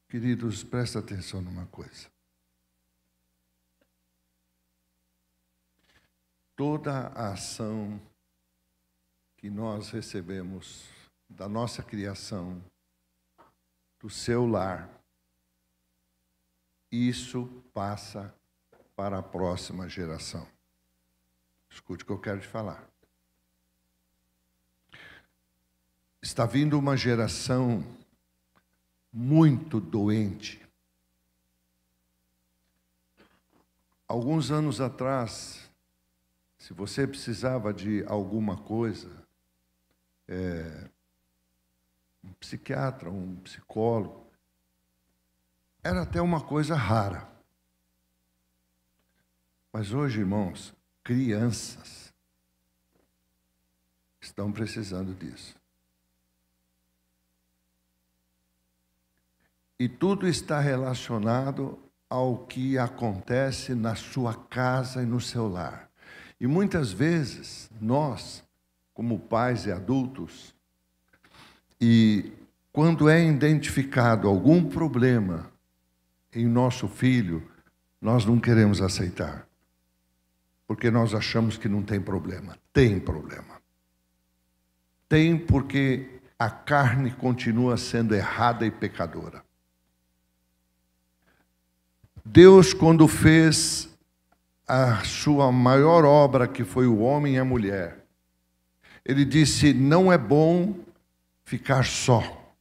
Queridos, presta atenção numa coisa. Toda a ação que nós recebemos da nossa criação, do seu lar, isso passa para a próxima geração. Escute o que eu quero te falar. Está vindo uma geração muito doente. Alguns anos atrás, se você precisava de alguma coisa, um psiquiatra, um psicólogo, era até uma coisa rara. Mas hoje, irmãos, crianças estão precisando disso. E tudo está relacionado ao que acontece na sua casa e no seu lar. E muitas vezes, nós, como pais e adultos, e quando é identificado algum problema em nosso filho, nós não queremos aceitar. Porque nós achamos que não tem problema. Tem problema. Tem porque a carne continua sendo errada e pecadora. Deus, quando fez a sua maior obra, que foi o homem e a mulher, Ele disse, não é bom ficar só.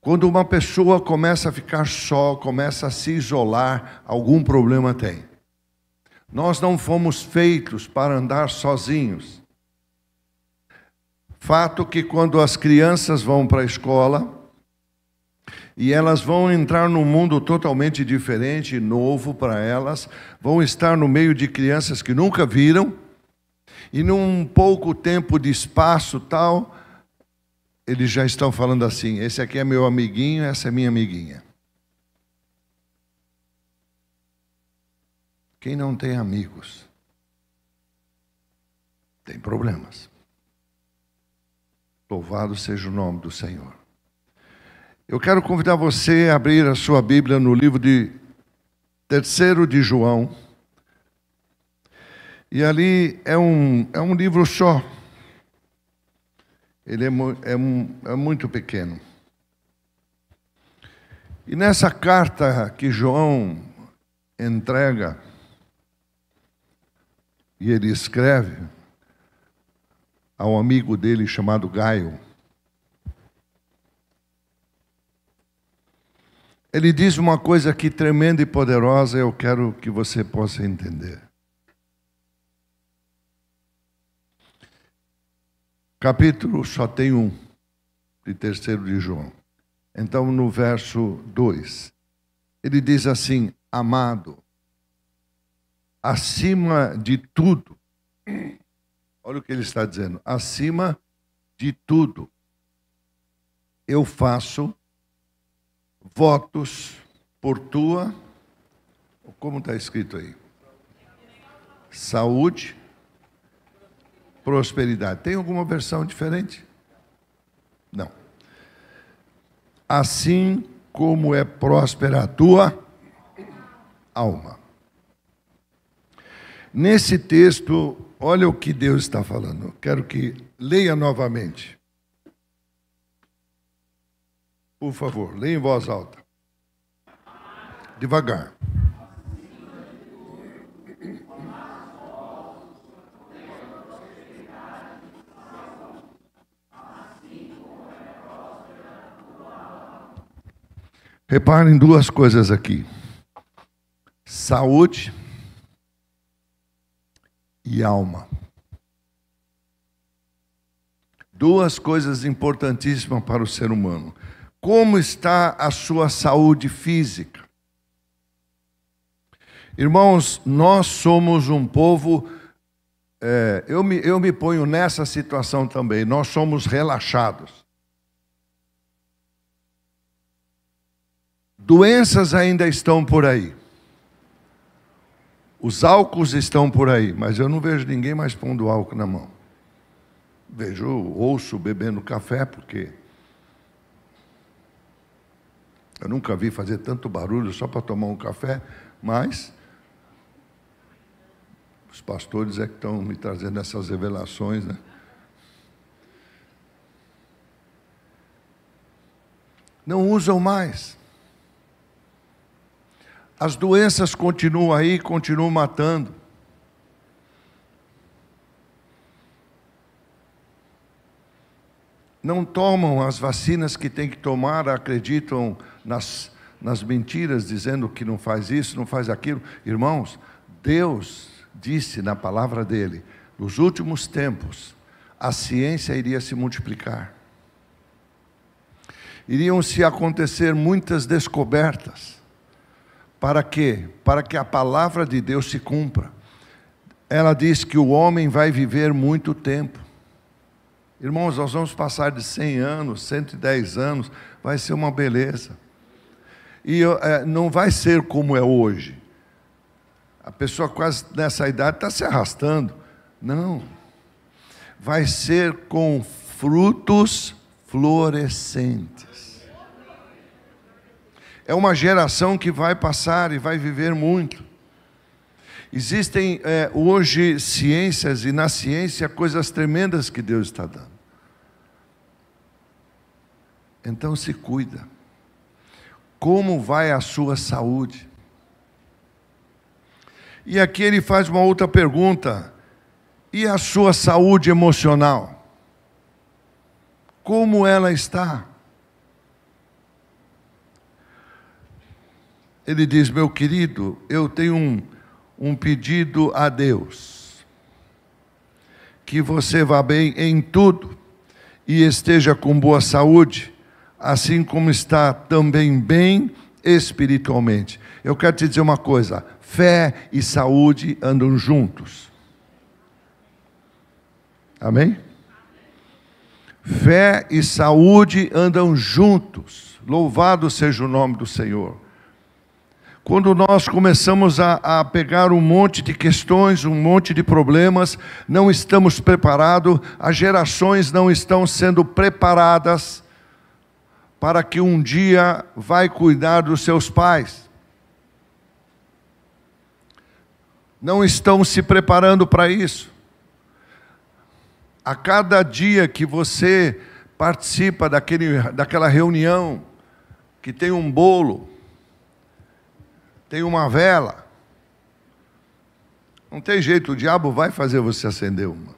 Quando uma pessoa começa a ficar só, começa a se isolar, algum problema tem. Nós não fomos feitos para andar sozinhos. Fato que quando as crianças vão para a escola, e elas vão entrar num mundo totalmente diferente, novo para elas, vão estar no meio de crianças que nunca viram, e num pouco tempo de espaço tal, eles já estão falando assim, esse aqui é meu amiguinho, essa é minha amiguinha. Quem não tem amigos, tem problemas. Louvado seja o nome do Senhor. Eu quero convidar você a abrir a sua Bíblia no livro de 3 de João. E ali é um livro só. Ele é muito pequeno. E nessa carta que João entrega, e ele escreve ao amigo dele chamado Gaio, ele diz uma coisa aqui tremenda e poderosa, eu quero que você possa entender. Capítulo só tem um, de 3 de João. Então, no verso 2, ele diz assim, amado, acima de tudo, olha o que ele está dizendo, acima de tudo, eu faço votos por tua, como está escrito aí? Saúde, prosperidade. Tem alguma versão diferente? Não. Assim como é próspera a tua alma. Nesse texto, olha o que Deus está falando. Quero que leia novamente. Por favor, leia em voz alta. Devagar. Reparem duas coisas aqui. Saúde e alma. Duas coisas importantíssimas para o ser humano. Como está a sua saúde física? Irmãos, nós somos um povo, eu me ponho nessa situação também, nós somos relaxados. Doenças ainda estão por aí. Os álcools estão por aí, mas eu não vejo ninguém mais pondo álcool na mão. Ouço bebendo café, porque Eu nunca vi fazer tanto barulho só para tomar um café, mas os pastores é que estão me trazendo essas revelações, né? Não usam mais. As doenças continuam aí, continuam matando. Não tomam as vacinas que tem que tomar, acreditam nas mentiras, dizendo que não faz isso, não faz aquilo. Irmãos, Deus disse na palavra dele, nos últimos tempos, a ciência iria se multiplicar. Iriam se acontecer muitas descobertas. Para quê? Para que a palavra de Deus se cumpra. Ela diz que o homem vai viver muito tempo. Irmãos, nós vamos passar de 100 anos, 110 anos, vai ser uma beleza. E não vai ser como é hoje. A pessoa quase nessa idade está se arrastando. Não. Vai ser com frutos florescentes. É uma geração que vai passar e vai viver muito. Existem hoje ciências, e na ciência coisas tremendas que Deus está dando. Então se cuida. Como vai a sua saúde? E aqui ele faz uma outra pergunta. E a sua saúde emocional? Como ela está? Ele diz, meu querido, eu tenho um pedido a Deus. Que você vá bem em tudo e esteja com boa saúde, assim como está também bem espiritualmente. Eu quero te dizer uma coisa, fé e saúde andam juntos. Amém? Fé e saúde andam juntos. Louvado seja o nome do Senhor. Quando nós começamos a pegar um monte de questões, um monte de problemas, não estamos preparados, as gerações não estão sendo preparadas para que um dia vai cuidar dos seus pais. Não estão se preparando para isso. A cada dia que você participa daquela reunião, que tem um bolo, tem uma vela, não tem jeito, o diabo vai fazer você acender uma.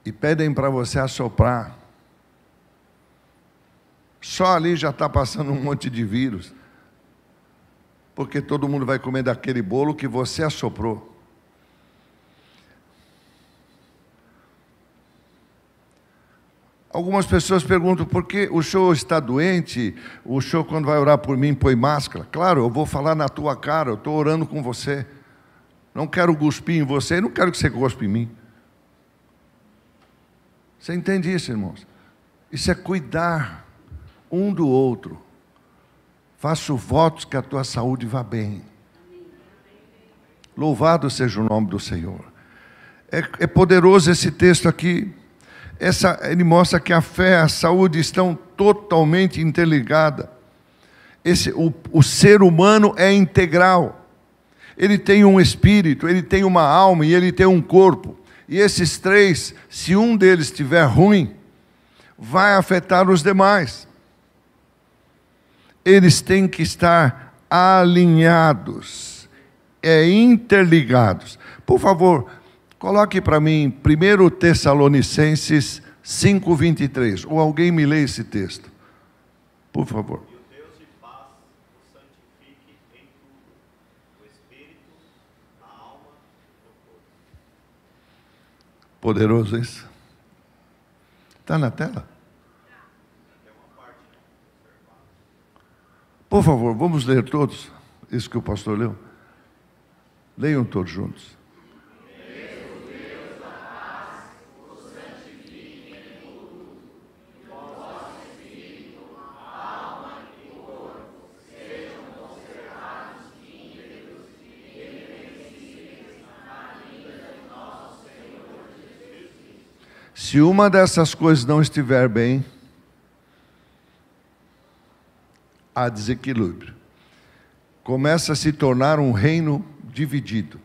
E pedem para você assoprar. Só ali já está passando um monte de vírus. Porque todo mundo vai comer daquele bolo que você assoprou. Algumas pessoas perguntam, por que o senhor está doente? O senhor, quando vai orar por mim, põe máscara? Claro, eu vou falar na tua cara, eu estou orando com você. Não quero cuspir em você e não quero que você cospe em mim. Você entende isso, irmãos? Isso é cuidar um do outro. Faço votos que a tua saúde vá bem. Louvado seja o nome do Senhor. É poderoso esse texto aqui. Ele mostra que a fé e a saúde estão totalmente interligadas. O ser humano é integral. Ele tem um espírito, ele tem uma alma e ele tem um corpo. E esses três, se um deles estiver ruim, vai afetar os demais. Eles têm que estar alinhados, interligados. Por favor, coloque para mim 1 Tessalonicenses 5:23. Ou alguém me lê esse texto, por favor. E o Deus de paz o santifique em tudo, o espírito, a alma e o corpo. Poderoso isso. Está na tela? Por favor, vamos ler todos isso que o pastor leu. Leiam todos juntos. Se uma dessas coisas não estiver bem, há desequilíbrio. Começa a se tornar um reino dividido.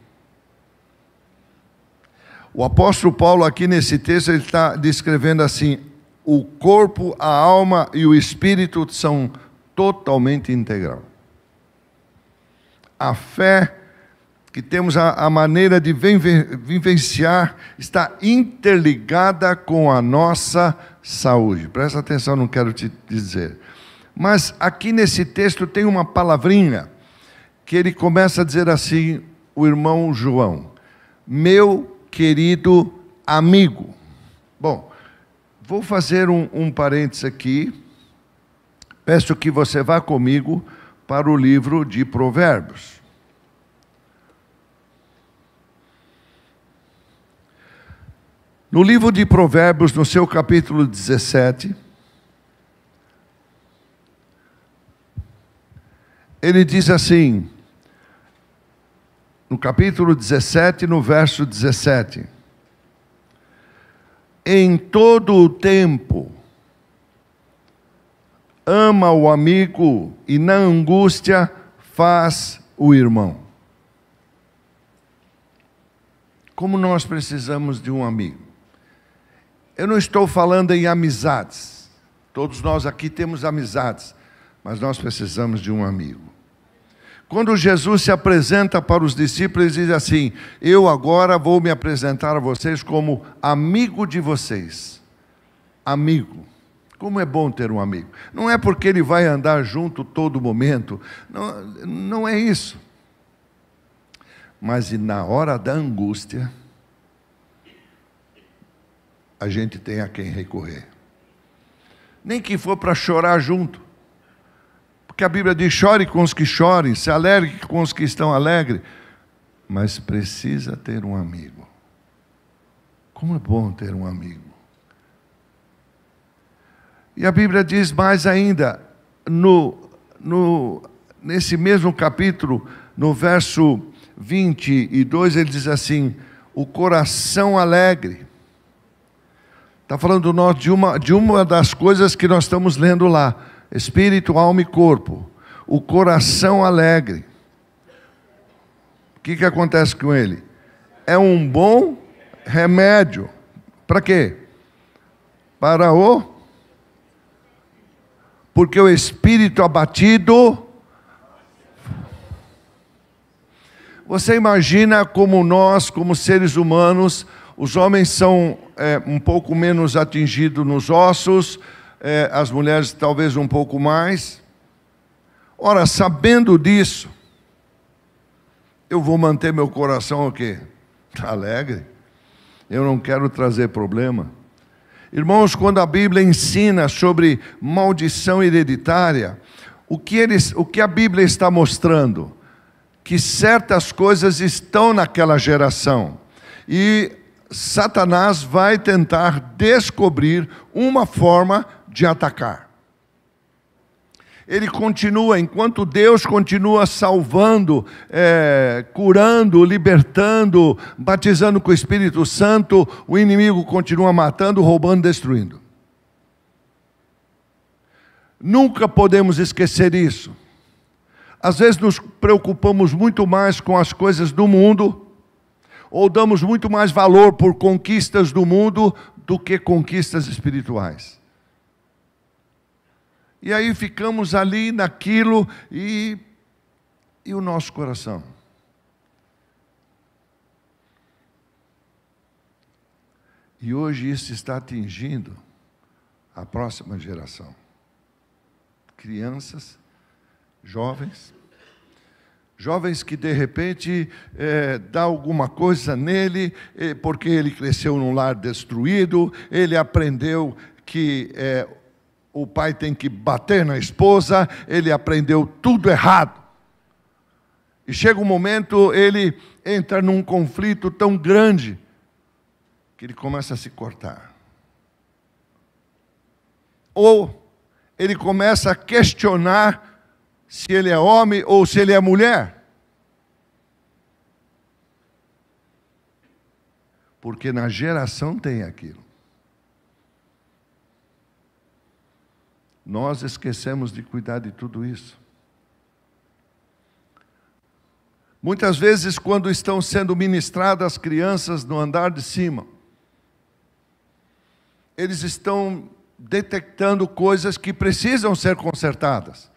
O apóstolo Paulo, aqui nesse texto, ele está descrevendo assim: o corpo, a alma e o espírito são totalmente integral. A fé que temos, a maneira de vivenciar, está interligada com a nossa saúde. Presta atenção, não quero te dizer. Mas aqui nesse texto tem uma palavrinha que ele começa a dizer assim, o irmão João: meu querido amigo. Bom, vou fazer um parênteses aqui. Peço que você vá comigo para o livro de Provérbios. No livro de Provérbios, no seu capítulo 17, ele diz assim, no capítulo 17, no verso 17: em todo o tempo, ama o amigo, e na angústia faz o irmão. Como nós precisamos de um amigo. Eu não estou falando em amizades. Todos nós aqui temos amizades, mas nós precisamos de um amigo. Quando Jesus se apresenta para os discípulos, ele diz assim: eu agora vou me apresentar a vocês como amigo de vocês. Amigo. Como é bom ter um amigo. Não é porque ele vai andar junto todo momento. Não é isso. Mas na hora da angústia, a gente tem a quem recorrer. Nem que for para chorar junto. Porque a Bíblia diz: chore com os que chorem, se alegre com os que estão alegres. Mas precisa ter um amigo. Como é bom ter um amigo. E a Bíblia diz mais ainda, nesse mesmo capítulo, no verso 22, ele diz assim: o coração alegre. Está falando de uma das coisas que nós estamos lendo lá: espírito, alma e corpo. O coração alegre. O que acontece com ele? É um bom remédio. Para quê? Porque o espírito abatido. Você imagina como nós, como seres humanos, os homens são um pouco menos atingidos nos ossos, as mulheres talvez um pouco mais. Ora, sabendo disso, eu vou manter meu coração o quê? Alegre. Eu não quero trazer problema. Irmãos, quando a Bíblia ensina sobre maldição hereditária, o que a Bíblia está mostrando? Que certas coisas estão naquela geração. E Satanás vai tentar descobrir uma forma de atacar. Ele continua, enquanto Deus continua salvando, curando, libertando, batizando com o Espírito Santo, o inimigo continua matando, roubando, destruindo. Nunca podemos esquecer isso. Às vezes nos preocupamos muito mais com as coisas do mundo, ou damos muito mais valor por conquistas do mundo do que conquistas espirituais. E aí ficamos ali naquilo e o nosso coração. E hoje isso está atingindo a próxima geração. Crianças, jovens que de repente dá alguma coisa nele, porque ele cresceu num lar destruído, ele aprendeu que o pai tem que bater na esposa, ele aprendeu tudo errado. E chega um momento, ele entra num conflito tão grande, que ele começa a se cortar. Ou ele começa a questionar se ele é homem ou se ele é mulher. Porque na geração tem aquilo. Nós esquecemos de cuidar de tudo isso. Muitas vezes, quando estão sendo ministradas as crianças no andar de cima, eles estão detectando coisas que precisam ser consertadas.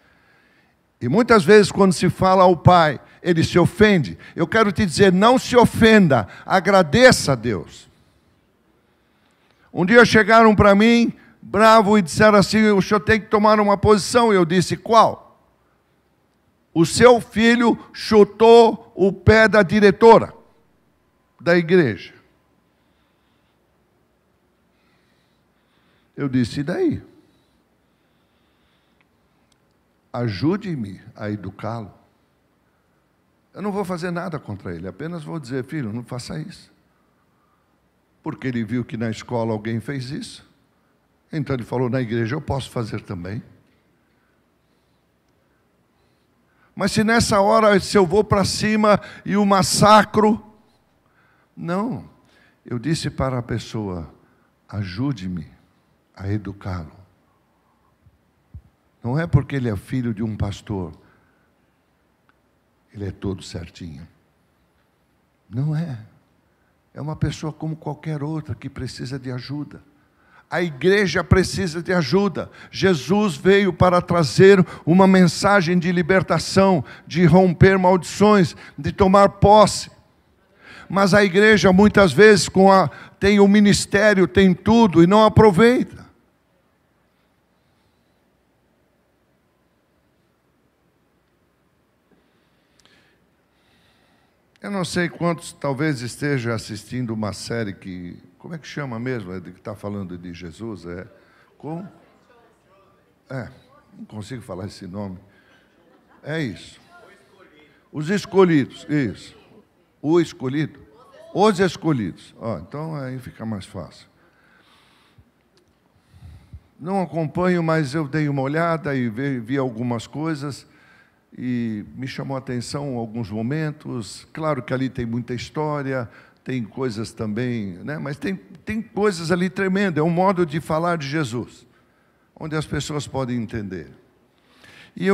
E muitas vezes, quando se fala ao pai, ele se ofende. Eu quero te dizer, não se ofenda, agradeça a Deus. Um dia chegaram para mim, bravo, e disseram assim, o senhor tem que tomar uma posição. Eu disse, qual? O seu filho chutou o pé da diretora da igreja. Eu disse, e daí? Ajude-me a educá-lo. Eu não vou fazer nada contra ele, apenas vou dizer, filho, não faça isso. Porque ele viu que na escola alguém fez isso. Então ele falou, na igreja eu posso fazer também. Mas se nessa hora, se eu vou para cima e o massacro... Não, eu disse para a pessoa, ajude-me a educá-lo. Não é porque ele é filho de um pastor, ele é todo certinho. Não é. É uma pessoa como qualquer outra que precisa de ajuda. A igreja precisa de ajuda. Jesus veio para trazer uma mensagem de libertação, de romper maldições, de tomar posse. Mas a igreja muitas vezes tem o ministério, tem tudo e não aproveita. Eu não sei quantos talvez esteja assistindo uma série que... Como é que chama mesmo? É de que está falando de Jesus? Não consigo falar esse nome. É isso. Os escolhidos, isso. O escolhido? Os escolhidos. Então aí fica mais fácil. Não acompanho, mas eu dei uma olhada e vi algumas coisas e me chamou a atenção alguns momentos. Claro que ali tem muita história, tem coisas também, né? Mas tem coisas ali tremendas. É um modo de falar de Jesus, onde as pessoas podem entender. E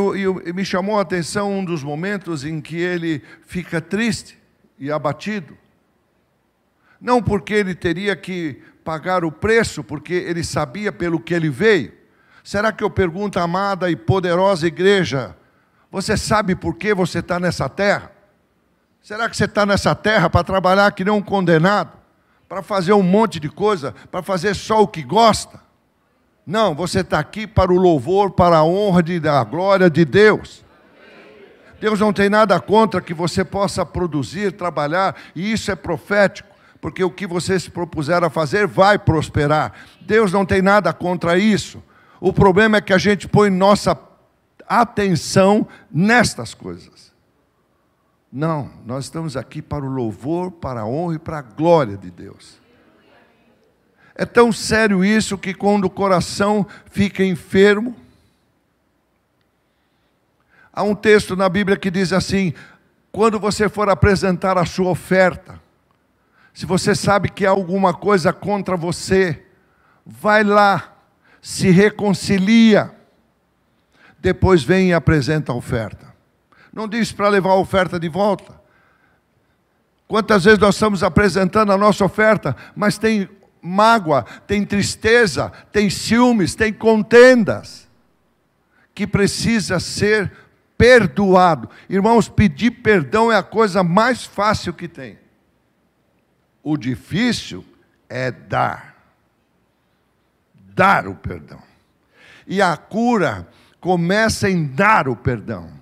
me chamou a atenção um dos momentos em que ele fica triste e abatido. Não porque ele teria que pagar o preço, porque ele sabia pelo que ele veio. Será que eu pergunto, amada e poderosa igreja, você sabe por que você está nessa terra? Será que você está nessa terra para trabalhar que nem um condenado? Para fazer um monte de coisa? Para fazer só o que gosta? Não, você está aqui para o louvor, para a honra da glória de Deus. Deus não tem nada contra que você possa produzir, trabalhar, e isso é profético, porque o que você se propuser a fazer vai prosperar. Deus não tem nada contra isso. O problema é que a gente põe nossa atenção nestas coisas. Não, nós estamos aqui para o louvor, para a honra e para a glória de Deus. É tão sério isso que quando o coração fica enfermo, há um texto na Bíblia que diz assim, quando você for apresentar a sua oferta, se você sabe que há alguma coisa contra você, vai lá, se reconcilia, depois vem e apresenta a oferta. Não diz para levar a oferta de volta. Quantas vezes nós estamos apresentando a nossa oferta, mas tem mágoa, tem tristeza, tem ciúmes, tem contendas, que precisa ser perdoado. Irmãos, pedir perdão é a coisa mais fácil que tem. O difícil é dar. Dar o perdão. E a cura começa em dar o perdão.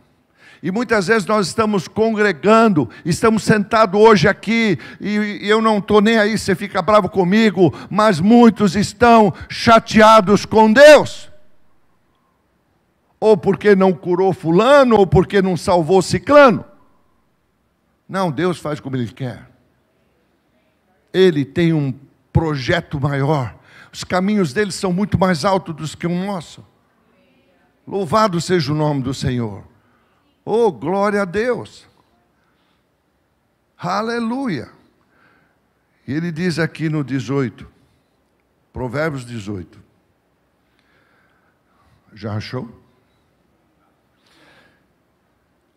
E muitas vezes nós estamos congregando, estamos sentados hoje aqui, e eu não estou nem aí, você fica bravo comigo, mas muitos estão chateados com Deus. Ou porque não curou fulano, ou porque não salvou ciclano. Não, Deus faz como Ele quer. Ele tem um projeto maior. Os caminhos dele são muito mais altos do que o nosso. Louvado seja o nome do Senhor. Oh, glória a Deus. Aleluia. E ele diz aqui no 18, Provérbios 18. Já achou?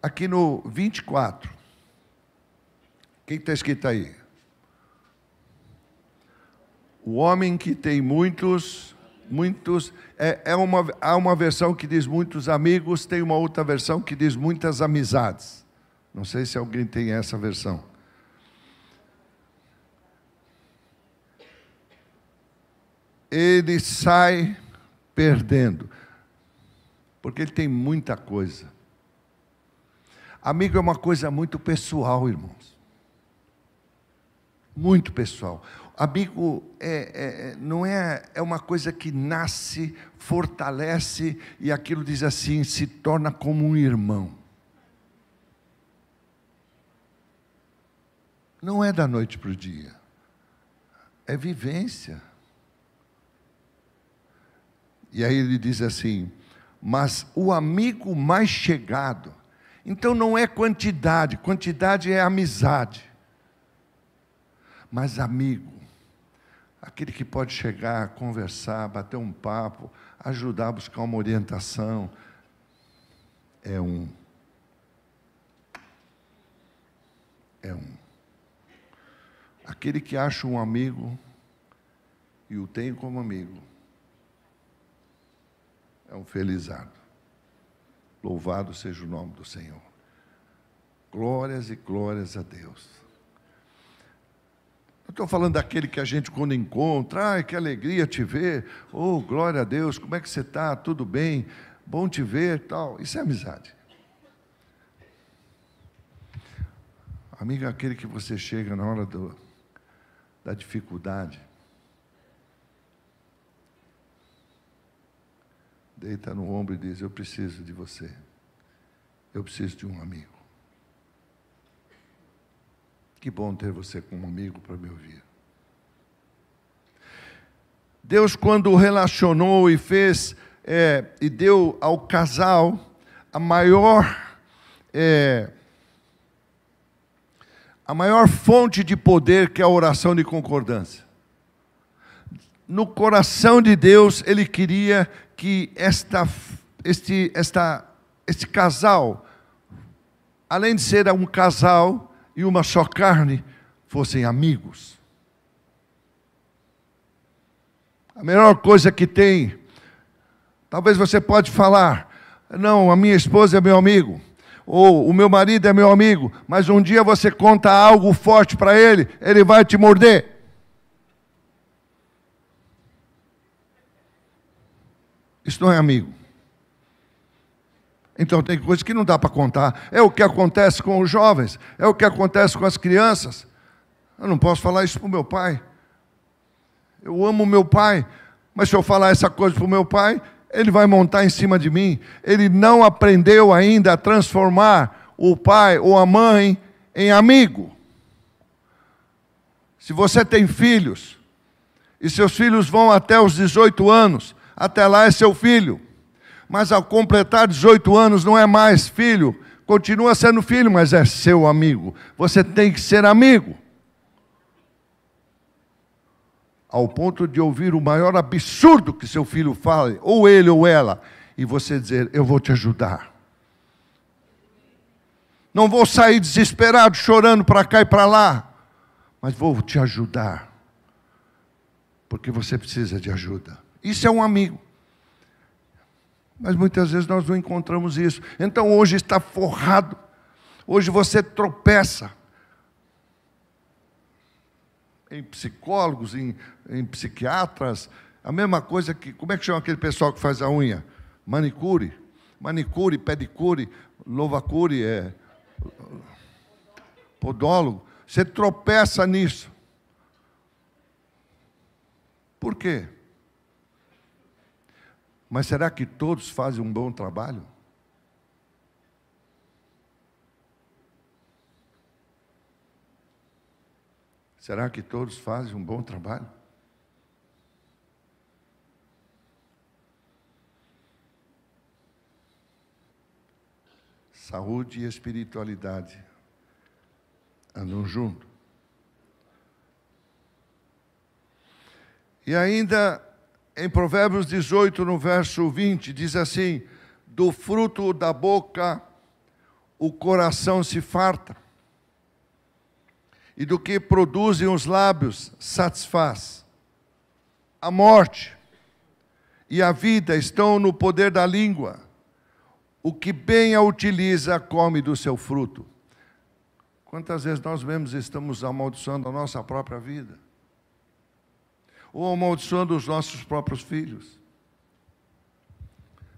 Aqui no 24. O que está escrito aí? O homem que tem muitos... há uma versão que diz muitos amigos, tem uma outra versão que diz muitas amizades. Não sei se alguém tem essa versão. Ele sai perdendo, porque ele tem muita coisa. Amigo é uma coisa muito pessoal, irmãos. Muito pessoal. Amigo não é uma coisa que nasce, fortalece, e aquilo diz assim, se torna como um irmão. Não é da noite para o dia. É vivência. E aí ele diz assim, mas o amigo mais chegado, então não é quantidade, quantidade é amizade. Mas amigo, aquele que pode chegar, conversar, bater um papo, ajudar a buscar uma orientação, é um. Aquele que acha um amigo e o tem como amigo, é um felizardo. Louvado seja o nome do Senhor. Glórias e glórias a Deus. Eu estou falando daquele que a gente quando encontra, ai, que alegria te ver, oh, glória a Deus, como é que você está? Tudo bem? Bom te ver, tal. Isso é amizade. Amigo é aquele que você chega na hora da dificuldade, deita no ombro e diz, eu preciso de você, eu preciso de um amigo. Que bom ter você como amigo para me ouvir. Deus, quando relacionou e fez, e deu ao casal a maior fonte de poder, que é a oração de concordância. No coração de Deus, Ele queria que este casal, além de ser um casal e uma só carne, fossem amigos. A melhor coisa que tem, talvez você pode falar, não, a minha esposa é meu amigo, ou o meu marido é meu amigo, mas um dia você conta algo forte para ele, ele vai te morder. Isso não é amigo. Então tem coisas que não dá para contar. É o que acontece com os jovens, é o que acontece com as crianças. Eu não posso falar isso para o meu pai. Eu amo o meu pai, mas se eu falar essa coisa para o meu pai, ele vai montar em cima de mim. Ele não aprendeu ainda a transformar o pai ou a mãe em amigo. Se você tem filhos, e seus filhos vão até os 18 anos, até lá é seu filho. Mas ao completar 18 anos não é mais filho, continua sendo filho, mas é seu amigo. Você tem que ser amigo. Ao ponto de ouvir o maior absurdo que seu filho fale, ou ele ou ela, e você dizer, eu vou te ajudar. Não vou sair desesperado, chorando para cá e para lá, mas vou te ajudar. Porque você precisa de ajuda. Isso é um amigo. Mas muitas vezes nós não encontramos isso. Então hoje está forrado. Hoje você tropeça em psicólogos, em psiquiatras. A mesma coisa que... Como é que chama aquele pessoal que faz a unha? Manicure. Manicure, pedicure, lovacure, podólogo. Você tropeça nisso. Por quê? Mas será que todos fazem um bom trabalho? Será que todos fazem um bom trabalho? Saúde e espiritualidade andam juntos. E ainda Em Provérbios 18, no verso 20, diz assim: do fruto da boca o coração se farta, e do que produzem os lábios satisfaz. A morte e a vida estão no poder da língua. O que bem a utiliza, come do seu fruto. Quantas vezes nós mesmos estamos amaldiçoando a nossa própria vida? Ou amaldiçoando os nossos próprios filhos?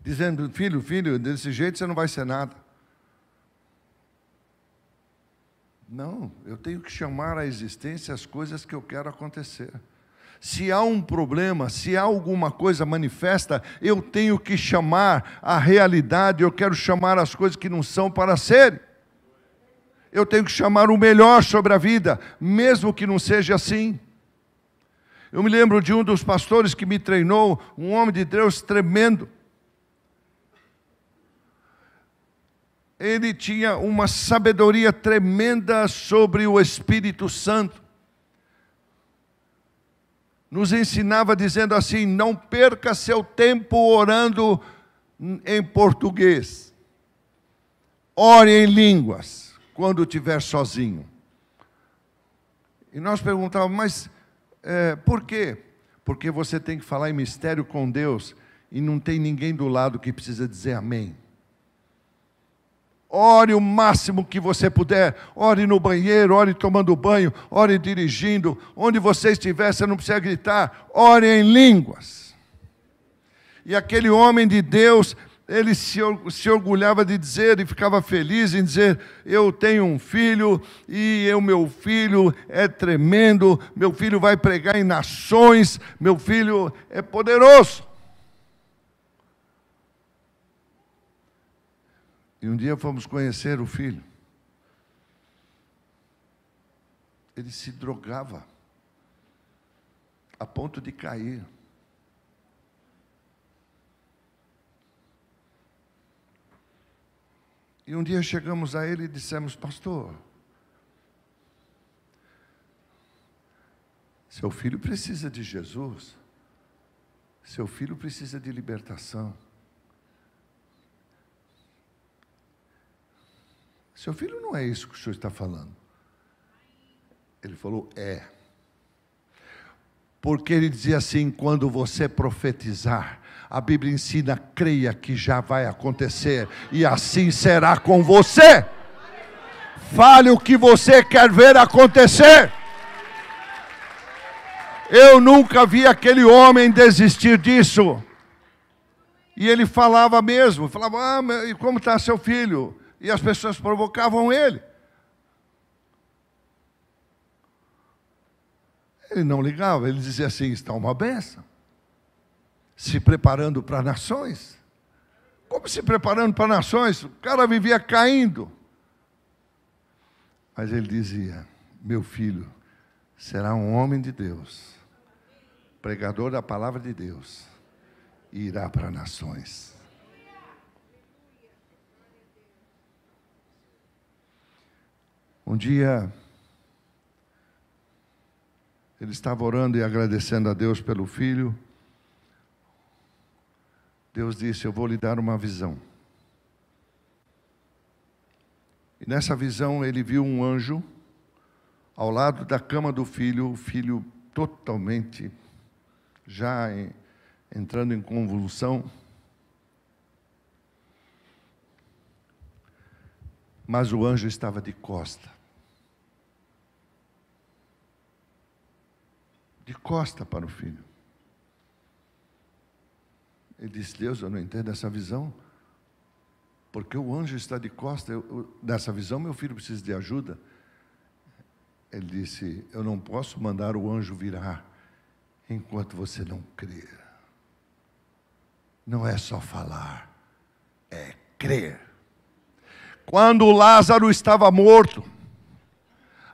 Dizendo, filho, desse jeito você não vai ser nada. Não, eu tenho que chamar à existência as coisas que eu quero acontecer. Se há um problema, se há alguma coisa manifesta, eu tenho que chamar a realidade, eu quero chamar as coisas que não são para serem. Eu tenho que chamar o melhor sobre a vida, mesmo que não seja assim. Eu me lembro de um dos pastores que me treinou, um homem de Deus tremendo. Ele tinha uma sabedoria tremenda sobre o Espírito Santo. Nos ensinava dizendo assim: não perca seu tempo orando em português. Ore em línguas, quando estiver sozinho. E nós perguntávamos, mas por quê? Porque você tem que falar em mistério com Deus e não tem ninguém do lado que precisa dizer amém. Ore o máximo que você puder, ore no banheiro, ore tomando banho, ore dirigindo, onde você estiver, você não precisa gritar, ore em línguas. E aquele homem de Deus, ele se orgulhava de dizer, e ficava feliz em dizer: eu tenho um filho, e o meu filho é tremendo, meu filho vai pregar em nações, meu filho é poderoso. E um dia fomos conhecer o filho. Ele se drogava a ponto de cair. E um dia chegamos a ele e dissemos: pastor, seu filho precisa de Jesus. Seu filho precisa de libertação. Seu filho não é isso que o senhor está falando. Ele falou: é. Porque ele dizia assim: quando você profetizar, a Bíblia ensina, creia que já vai acontecer, e assim será com você. Fale o que você quer ver acontecer. Eu nunca vi aquele homem desistir disso. E ele falava mesmo, falava: e como está seu filho? E as pessoas provocavam ele. Ele não ligava, ele dizia assim: está uma bênção. Se preparando para nações. Como se preparando para nações? O cara vivia caindo. Mas ele dizia: meu filho será um homem de Deus, pregador da palavra de Deus, e irá para nações. Um dia, ele estava orando e agradecendo a Deus pelo filho. Deus disse: eu vou lhe dar uma visão. E nessa visão ele viu um anjo ao lado da cama do filho, o filho totalmente já entrando em convulsão. Mas o anjo estava de costa. De costa para o filho. Ele disse: Deus, eu não entendo essa visão. Porque o anjo está de costa. Nessa visão, meu filho precisa de ajuda. Ele disse: eu não posso mandar o anjo virar enquanto você não crer. Não é só falar, é crer. Quando Lázaro estava morto,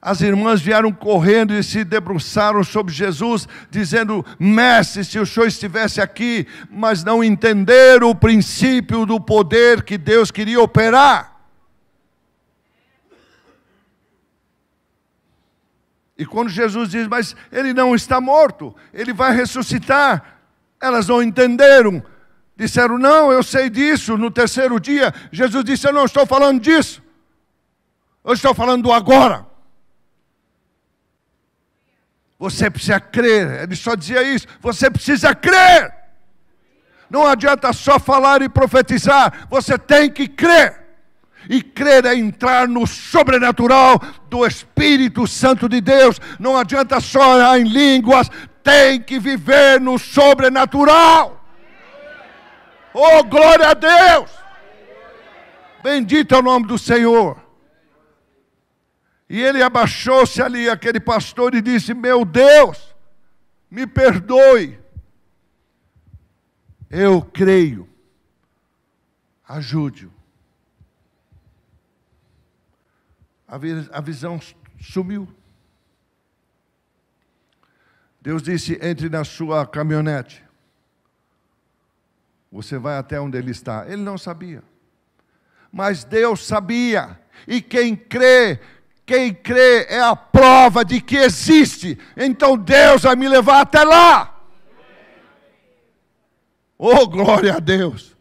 as irmãs vieram correndo e se debruçaram sobre Jesus, dizendo: mestre, se o senhor estivesse aqui, mas não entenderam o princípio do poder que Deus queria operar. E quando Jesus diz: mas ele não está morto, ele vai ressuscitar. Elas não entenderam. Disseram, não, eu sei disso. No terceiro dia, Jesus disse, eu não estou falando disso. Eu estou falando do agora. Você precisa crer. Ele só dizia isso. Você precisa crer. Não adianta só falar e profetizar. Você tem que crer. E crer é entrar no sobrenatural do Espírito Santo de Deus. Não adianta só orar em línguas. Tem que viver no sobrenatural. Oh, glória a Deus! Bendito é o nome do Senhor. E ele abaixou-se ali, aquele pastor, e disse, meu Deus, me perdoe. Eu creio. Ajude-o. A visão sumiu. Deus disse, entre na sua caminhonete. Você vai até onde ele está. Ele não sabia. Mas Deus sabia. E quem crê é a prova de que existe. Então Deus vai me levar até lá. Oh, glória a Deus.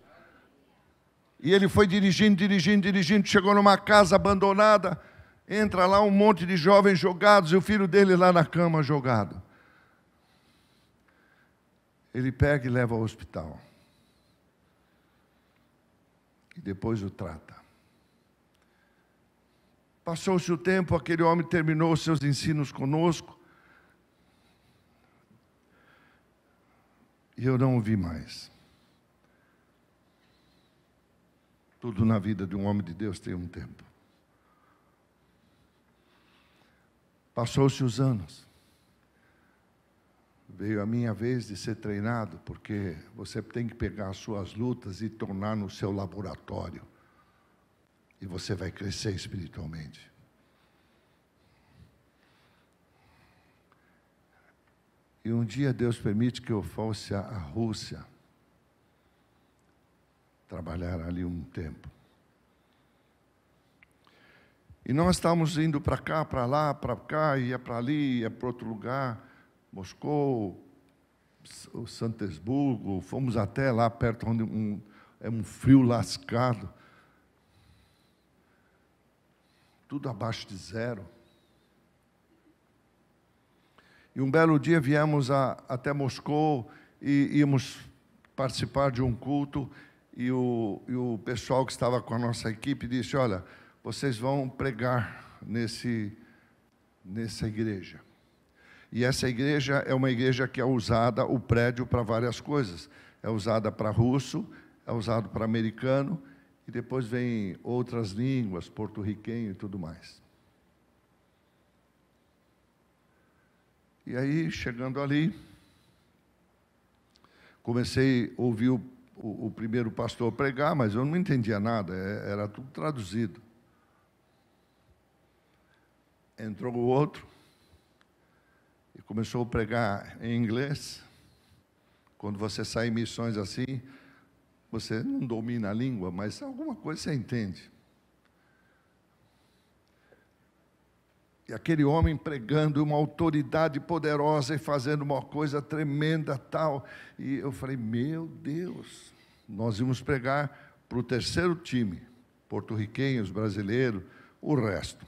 E ele foi dirigindo. Chegou numa casa abandonada. Entra lá um monte de jovens jogados. E o filho dele lá na cama jogado. Ele pega e leva ao hospital. E depois o trata. Passou-se o tempo, aquele homem terminou os seus ensinos conosco. E eu não o vi mais. Tudo na vida de um homem de Deus tem um tempo. Passou-se os anos. Veio a minha vez de ser treinado, porque você tem que pegar as suas lutas e tornar no seu laboratório. E você vai crescer espiritualmente. E um dia Deus permite que eu fosse à Rússia, trabalhar ali um tempo. E nós estávamos indo para cá, para lá, para cá, ia para ali, ia para outro lugar. Moscou, São Petersburgo, fomos até lá perto onde é um frio lascado. Tudo abaixo de zero. E um belo dia viemos até Moscou e íamos participar de um culto. E o pessoal que estava com a nossa equipe disse, olha, vocês vão pregar nessa igreja. E essa igreja é uma igreja que é usada, o prédio, para várias coisas. É usada para russo, é usado para americano, e depois vem outras línguas, porto-riquenho e tudo mais. E aí, chegando ali, comecei a ouvir o primeiro pastor pregar, mas eu não entendia nada, era tudo traduzido. Entrou o outro, e começou a pregar em inglês. Quando você sai em missões assim, você não domina a língua, mas alguma coisa você entende. E aquele homem pregando, uma autoridade poderosa e fazendo uma coisa tremenda tal. E eu falei, meu Deus, nós íamos pregar para o terceiro time, porto-riquenhos, brasileiros, o resto.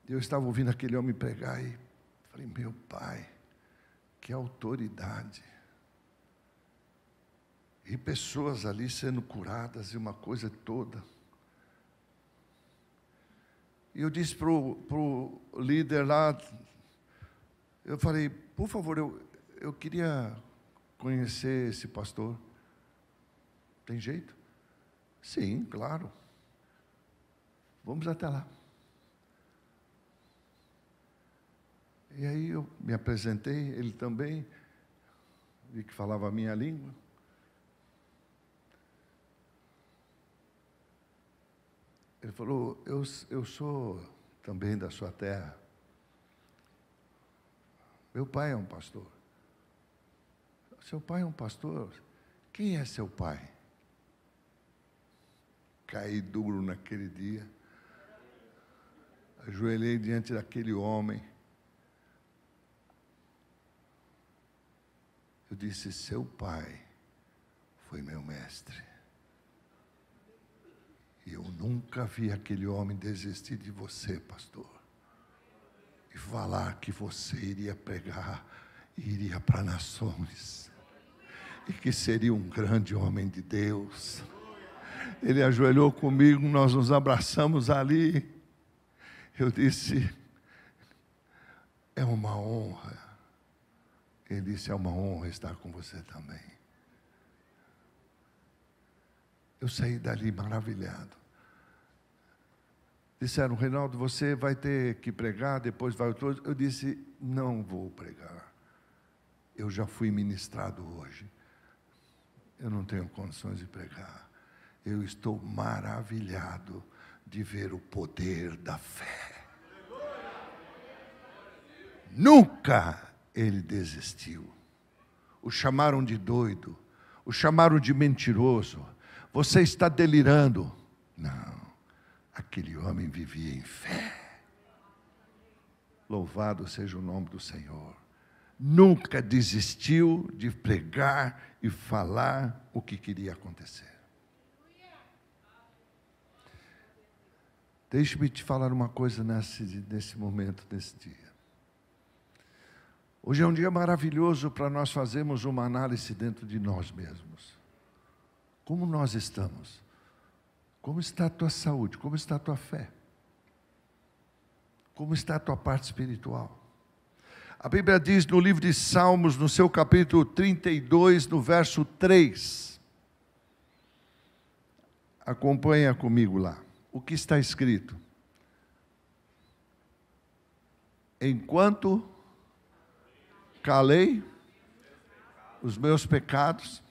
Eu estava ouvindo aquele homem pregar e falei, meu pai, que autoridade. E pessoas ali sendo curadas e uma coisa toda. E eu disse para o líder lá, eu falei, por favor, eu queria conhecer esse pastor. Tem jeito? Sim, claro. Vamos até lá. E aí eu me apresentei, ele também, vi que falava a minha língua. Ele falou, eu sou também da sua terra. Meu pai é um pastor. Seu pai é um pastor? Quem é seu pai? Caí duro naquele dia. Ajoelhei diante daquele homem. Eu disse: seu pai foi meu mestre. E eu nunca vi aquele homem desistir de você, pastor. E falar que você iria pregar e iria para nações. E que seria um grande homem de Deus. Ele ajoelhou comigo, nós nos abraçamos ali. Eu disse: é uma honra. Ele disse: é uma honra estar com você também. Eu saí dali maravilhado. Disseram: Reinaldo, você vai ter que pregar, depois vai outro. Eu disse: não vou pregar. Eu já fui ministrado hoje. Eu não tenho condições de pregar. Eu estou maravilhado de ver o poder da fé. Nunca ele desistiu. O chamaram de doido, o chamaram de mentiroso. Você está delirando. Não, aquele homem vivia em fé. Louvado seja o nome do Senhor. Nunca desistiu de pregar e falar o que queria acontecer. Deixe-me te falar uma coisa nesse momento, nesse dia. Hoje é um dia maravilhoso para nós fazermos uma análise dentro de nós mesmos. Como nós estamos? Como está a tua saúde? Como está a tua fé? Como está a tua parte espiritual? A Bíblia diz no livro de Salmos, no seu capítulo 32, no verso 3. Acompanha comigo lá. O que está escrito? Enquanto calei os meus pecados,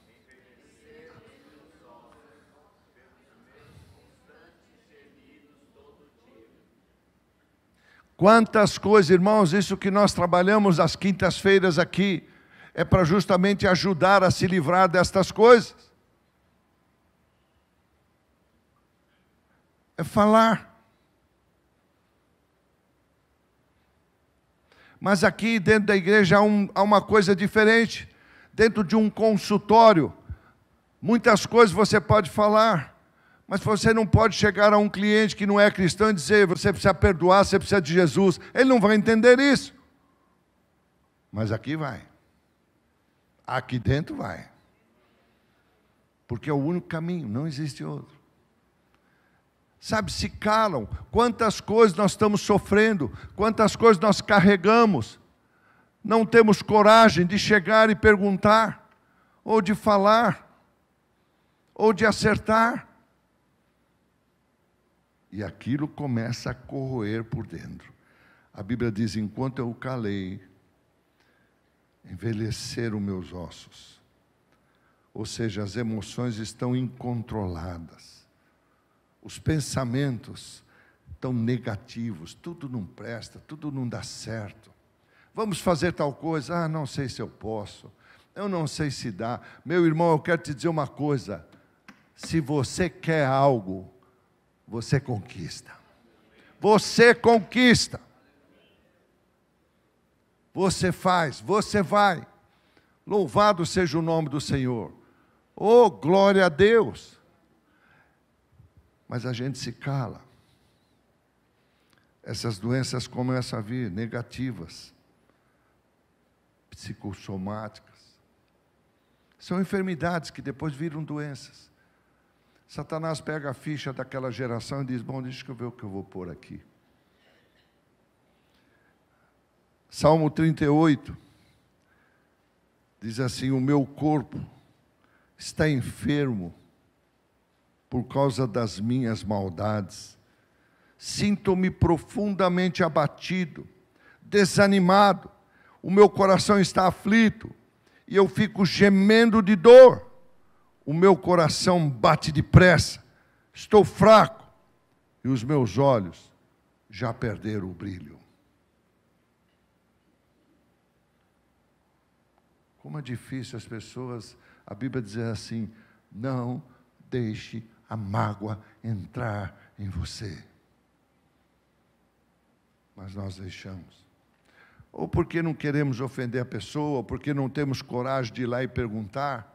quantas coisas, irmãos, isso que nós trabalhamos às quintas-feiras aqui, é para justamente ajudar a se livrar destas coisas. É falar. Mas aqui dentro da igreja há uma coisa diferente. Dentro de um consultório, muitas coisas você pode falar, mas você não pode chegar a um cliente que não é cristão e dizer: você precisa perdoar, você precisa de Jesus. Ele não vai entender isso. Mas aqui vai. Aqui dentro vai. Porque é o único caminho, não existe outro. Sabe, se calam, quantas coisas nós estamos sofrendo, quantas coisas nós carregamos, não temos coragem de chegar e perguntar, ou de falar, ou de acertar. E aquilo começa a corroer por dentro. A Bíblia diz: enquanto eu calei, envelheceram meus ossos. Ou seja, as emoções estão incontroladas. Os pensamentos estão negativos, tudo não presta, tudo não dá certo. Vamos fazer tal coisa, não sei se eu posso, eu não sei se dá. Meu irmão, eu quero te dizer uma coisa: se você quer algo, você conquista. Você conquista. Você faz, você vai. Louvado seja o nome do Senhor. Oh, glória a Deus. Mas a gente se cala. Essas doenças começam a vir negativas, psicossomáticas. São enfermidades que depois viram doenças. Satanás pega a ficha daquela geração e diz: bom, deixa eu ver o que eu vou pôr aqui. Salmo 38 diz assim: o meu corpo está enfermo por causa das minhas maldades. Sinto-me profundamente abatido, desanimado. O meu coração está aflito e eu fico gemendo de dor. O meu coração bate depressa. Estou fraco e os meus olhos já perderam o brilho. Como é difícil as pessoas, a Bíblia diz assim: não deixe a mágoa entrar em você. Mas nós deixamos. ou porque não queremos ofender a pessoa, ou porque não temos coragem de ir lá e perguntar.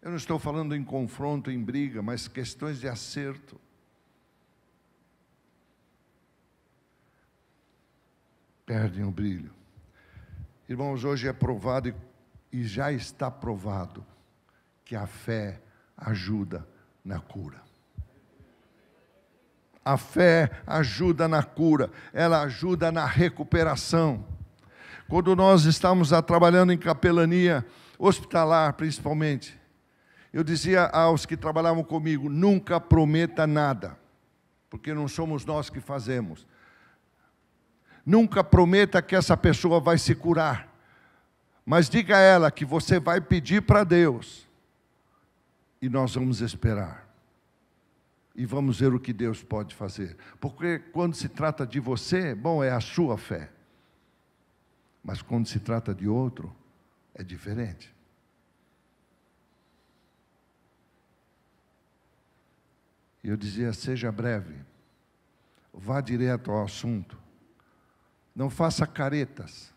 Eu não estou falando em confronto, em briga, mas questões de acerto. Perdem o brilho. Irmãos, hoje é provado e já está provado que a fé ajuda na cura. A fé ajuda na cura, ela ajuda na recuperação. Quando nós estamos trabalhando em capelania hospitalar, principalmente, eu dizia aos que trabalhavam comigo, nunca prometa nada, porque não somos nós que fazemos. Nunca prometa que essa pessoa vai se curar, mas diga a ela que você vai pedir para Deus, e nós vamos esperar. E vamos ver o que Deus pode fazer. Porque quando se trata de você, bom, é a sua fé. Mas quando se trata de outro, é diferente. E eu dizia, seja breve. Vá direto ao assunto. Não faça caretas.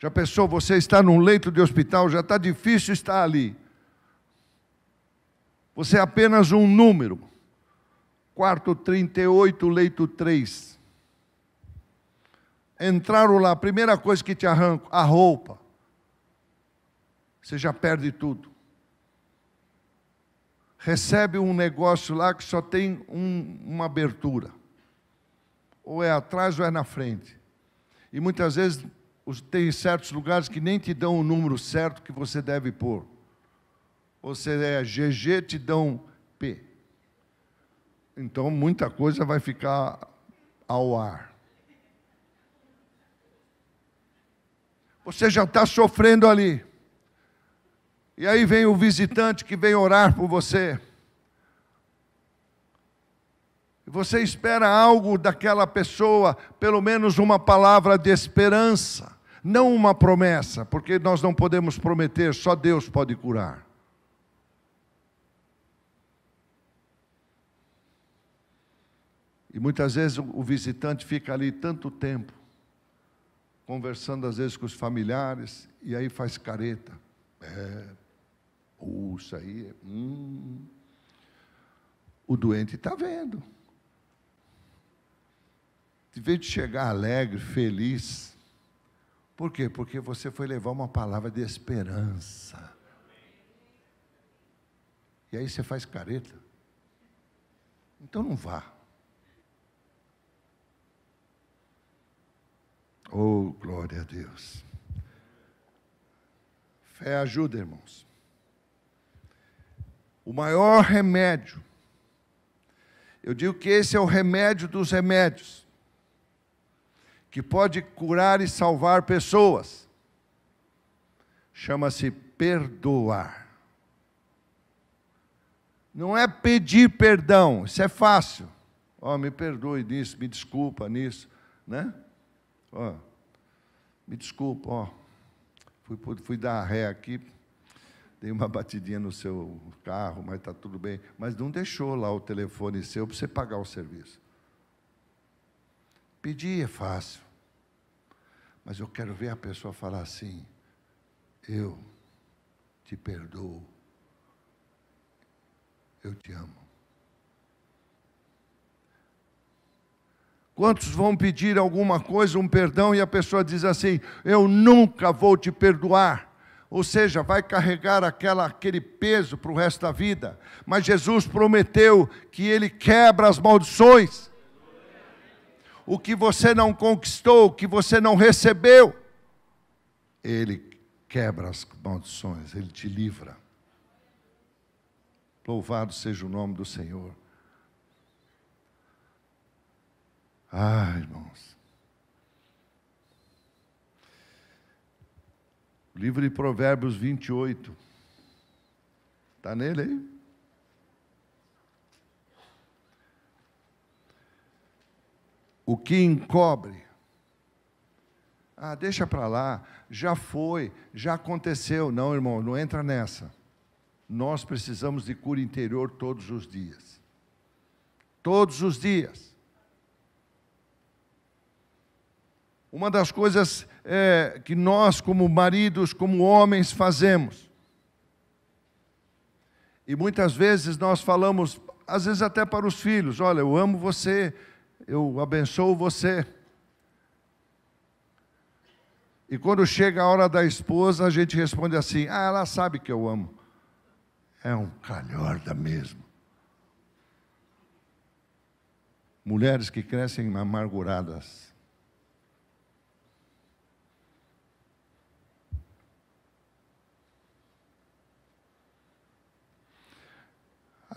Já pensou, você está num leito de hospital, já está difícil estar ali. Você é apenas um número. Quarto 38, leito 3. Entraram lá, a primeira coisa que te arranca, a roupa. Você já perde tudo. Recebe um negócio lá que só tem uma abertura. Ou é atrás ou é na frente. E muitas vezes tem certos lugares que nem te dão o número certo que você deve pôr. Você é GG, te dão P. Então, muita coisa vai ficar ao ar. Você já está sofrendo ali. E aí vem o visitante que vem orar por você. E você espera algo daquela pessoa, pelo menos uma palavra de esperança. Não uma promessa, porque nós não podemos prometer, só Deus pode curar. E muitas vezes o visitante fica ali tanto tempo, conversando às vezes com os familiares, e aí faz careta. Isso aí, o doente está vendo. De vez de chegar alegre, feliz. Por quê? Porque você foi levar uma palavra de esperança. E aí você faz careta. Então não vá. Oh, glória a Deus. Fé ajuda, irmãos. O maior remédio, eu digo que esse é o remédio dos remédios, que pode curar e salvar pessoas. Chama-se perdoar. Não é pedir perdão, isso é fácil. Me perdoe nisso, me desculpa nisso, né? Me desculpa, fui dar ré aqui, dei uma batidinha no seu carro, mas está tudo bem. Mas não deixou lá o telefone seu para você pagar o serviço. Pedir é fácil, mas eu quero ver a pessoa falar assim, eu te perdoo, eu te amo. Quantos vão pedir alguma coisa, um perdão, e a pessoa diz assim, eu nunca vou te perdoar. Ou seja, vai carregar aquele peso para o resto da vida. Mas Jesus prometeu que Ele quebra as maldições. O que você não conquistou, o que você não recebeu, Ele quebra as maldições, Ele te livra. Louvado seja o nome do Senhor. Irmãos. O livro de Provérbios 28. Está nele aí? O que encobre. Deixa para lá. Já foi, já aconteceu. Não, irmão, não entra nessa. Nós precisamos de cura interior todos os dias. Todos os dias. Uma das coisas que nós, como maridos, como homens, fazemos. E muitas vezes nós falamos, às vezes até para os filhos, olha, eu amo você, eu abençoo você. E quando chega a hora da esposa, a gente responde assim, ela sabe que eu amo. É um calhorda mesmo. Mulheres que crescem amarguradas.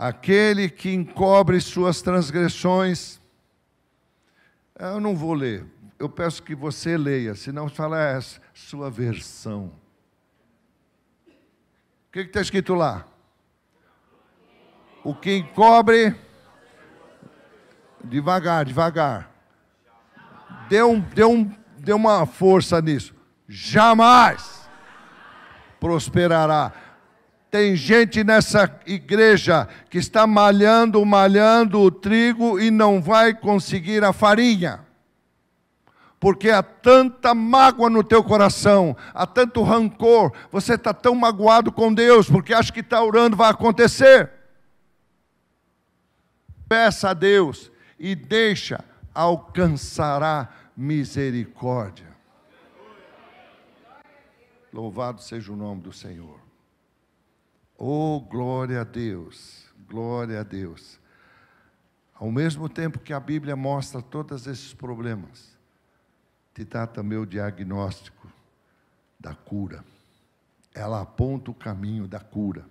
Aquele que encobre suas transgressões. Eu não vou ler. Eu peço que você leia, senão fala é sua versão. O que está escrito lá? O que encobre... Devagar, devagar. Dê uma força nisso. Jamais prosperará. Tem gente nessa igreja que está malhando o trigo e não vai conseguir a farinha. Porque há tanta mágoa no teu coração, há tanto rancor, você está tão magoado com Deus, porque acha que está orando, vai acontecer. Peça a Deus e deixa, alcançará misericórdia. Louvado seja o nome do Senhor. Oh, glória a Deus, glória a Deus. Ao mesmo tempo que a Bíblia mostra todos esses problemas, te dá também o diagnóstico da cura. Ela aponta o caminho da cura.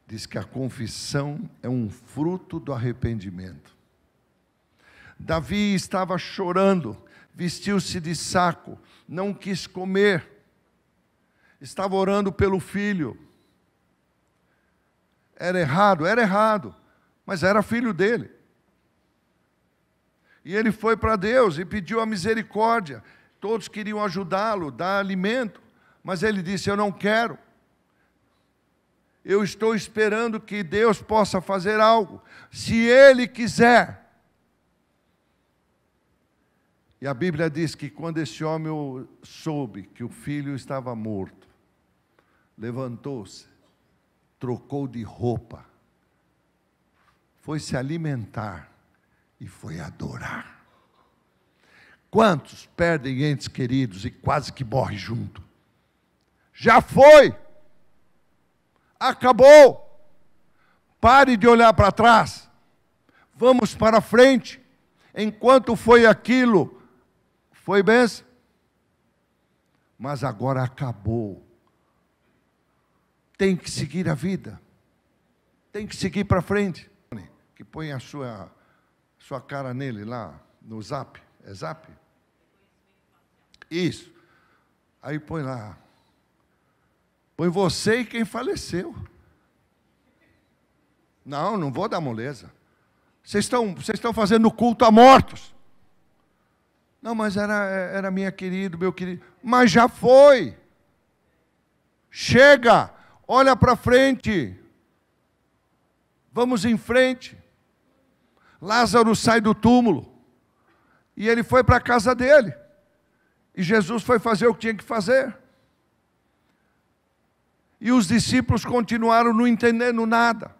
Diz que a confissão é um fruto do arrependimento. Davi estava chorando, vestiu-se de saco, não quis comer, estava orando pelo filho. Era errado, mas era filho dele. E ele foi para Deus e pediu a misericórdia. Todos queriam ajudá-lo, dar alimento, mas ele disse, eu não quero. Eu estou esperando que Deus possa fazer algo, se Ele quiser. E a Bíblia diz que quando esse homem soube que o filho estava morto, levantou-se, trocou de roupa, foi se alimentar e foi adorar. Quantos perdem entes queridos e quase que morrem junto? Já foi! Acabou. Pare de olhar para trás. Vamos para frente. Enquanto foi aquilo, foi bênção. Mas agora acabou. Tem que seguir a vida. Tem que seguir para frente. Que põe a sua cara nele lá, no Zap. É Zap? Isso. Aí põe lá. Põe você e quem faleceu. Não vou dar moleza. Vocês estão fazendo culto a mortos. Não, mas era minha querida, meu querido. Mas já foi. Chega, olha para frente. Vamos em frente. Lázaro sai do túmulo. E ele foi para a casa dele. E Jesus foi fazer o que tinha que fazer. E os discípulos continuaram não entendendo nada.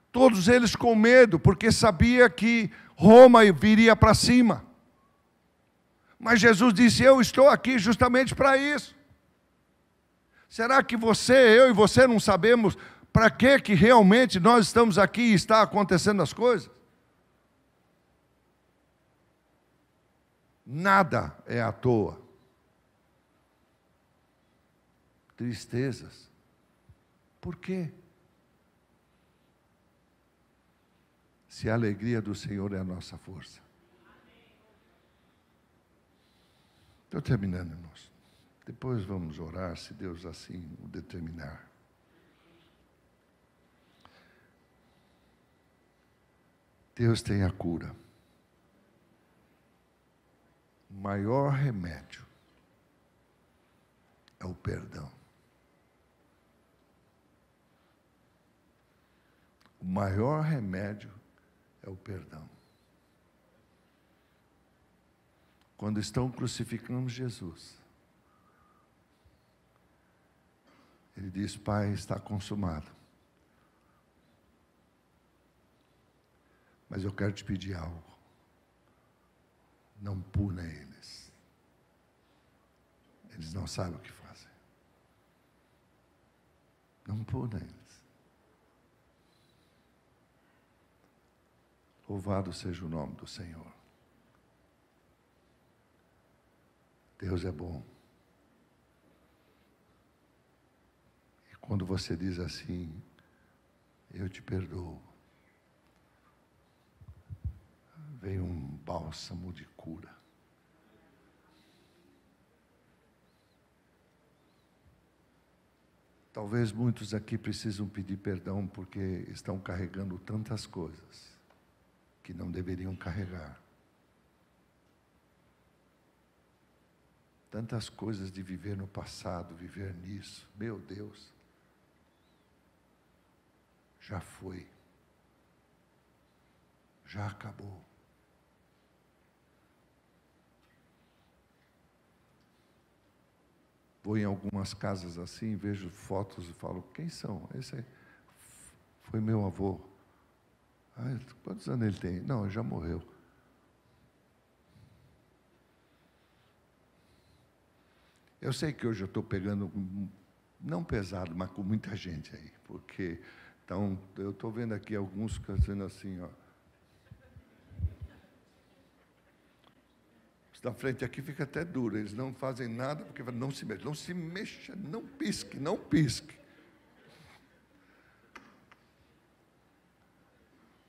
Todos eles com medo, porque sabia que Roma viria para cima. Mas Jesus disse, eu estou aqui justamente para isso. Será que eu e você não sabemos para que realmente nós estamos aqui e está acontecendo as coisas? Nada é à toa. Tristezas. Por quê? Se a alegria do Senhor é a nossa força. Estou terminando, irmãos. Depois vamos orar, se Deus assim o determinar. Deus tem a cura. O maior remédio é o perdão. O maior remédio é o perdão. quando estão crucificando Jesus, ele diz: Pai, está consumado. Mas eu quero te pedir algo. Não puna eles. Eles não sabem o que fazem. Não puna eles. Louvado seja o nome do Senhor. Deus é bom. E quando você diz assim: eu te perdoo, vem um bálsamo de cura. Talvez muitos aqui precisam pedir perdão porque estão carregando tantas coisas que não deveriam carregar. Tantas coisas de viver no passado, viver nisso. Meu Deus, já foi. Já acabou. Vou em algumas casas assim, vejo fotos e falo: quem são? Esse aí foi meu avô. Ah, quantos anos ele tem? Não, ele já morreu. Eu sei que hoje eu estou pegando, não pesado, mas com muita gente aí, porque então, eu estou vendo aqui alguns dizendo assim, ó. Os da frente aqui fica até duro, eles não fazem nada, porque não se mexa, não se mexa, não pisque, não pisque.